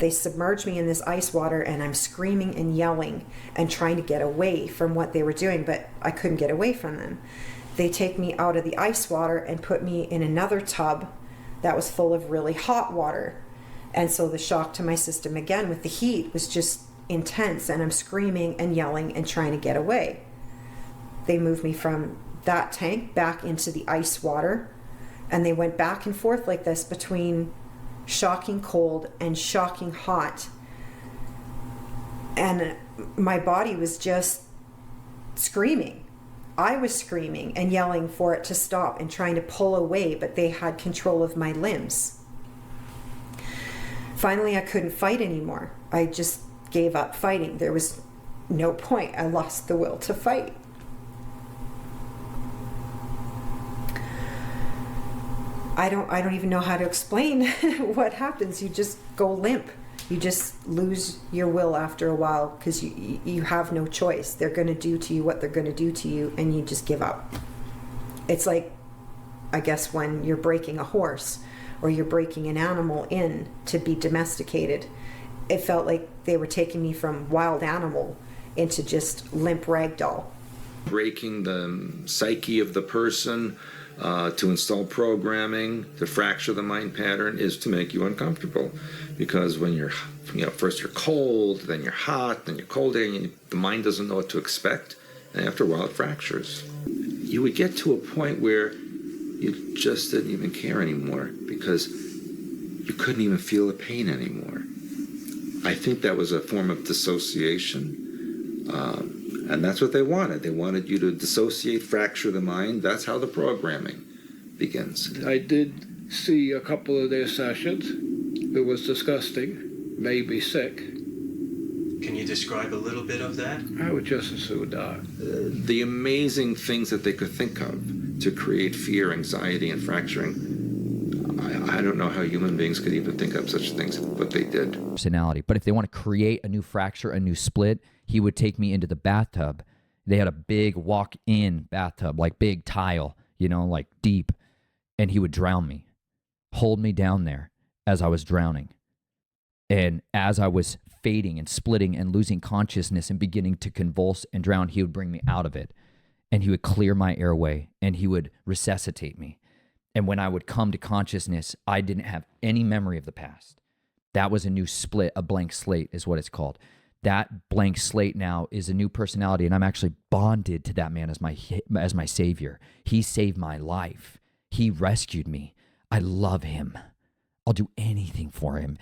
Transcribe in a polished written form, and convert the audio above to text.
They submerge me in this ice water, and I'm screaming and yelling and trying to get away from what they were doing, but I couldn't get away from them. They take me out of the ice water and put me in another tub that was full of really hot water. And so the shock to my system again with the heat was just intense, and I'm screaming and yelling and trying to get away. They moved me from that tank back into the ice water, and they went back and forth like this between shocking cold and shocking hot. And my body was just screaming. I was screaming and yelling for it to stop and trying to pull away, but they had control of my limbs. Finally, I couldn't fight anymore. I just gave up fighting. There was no point. I lost the will to fight. I don't even know how to explain what happens. You just go limp. You just lose your will after a while because you have no choice. They're going to do to you what they're going to do to you, and you just give up. It's like, I guess, when you're breaking a horse or you're breaking an animal in to be domesticated. It felt like they were taking me from wild animal into just limp ragdoll. Breaking the psyche of the person, to install programming, to fracture the mind pattern, is to make you uncomfortable. Because when you're, first you're cold, then you're hot, then you're cold, and the mind doesn't know what to expect, and after a while it fractures. You would get to a point where you just didn't even care anymore because you couldn't even feel the pain anymore. I think that was a form of dissociation. And that's what they wanted. They wanted you to dissociate, fracture the mind. That's how the programming begins. I did see a couple of their sessions. It was disgusting, made me sick. Can you describe a little bit of that? I would just as soon die. The amazing things that they could think of to create fear, anxiety, and fracturing. I don't know how human beings could even think up such things, but they did. Personality. But if they want to create a new fracture, a new split, he would take me into the bathtub. They had a big walk-in bathtub, like big tile, like deep. And he would drown me, hold me down there as I was drowning. And as I was fading and splitting and losing consciousness and beginning to convulse and drown, he would bring me out of it. And he would clear my airway and he would resuscitate me. And when I would come to consciousness, I didn't have any memory of the past. That was a new split, a blank slate is what it's called. That blank slate now is a new personality, and I'm actually bonded to that man as my savior. He saved my life. He rescued me. I love him. I'll do anything for him.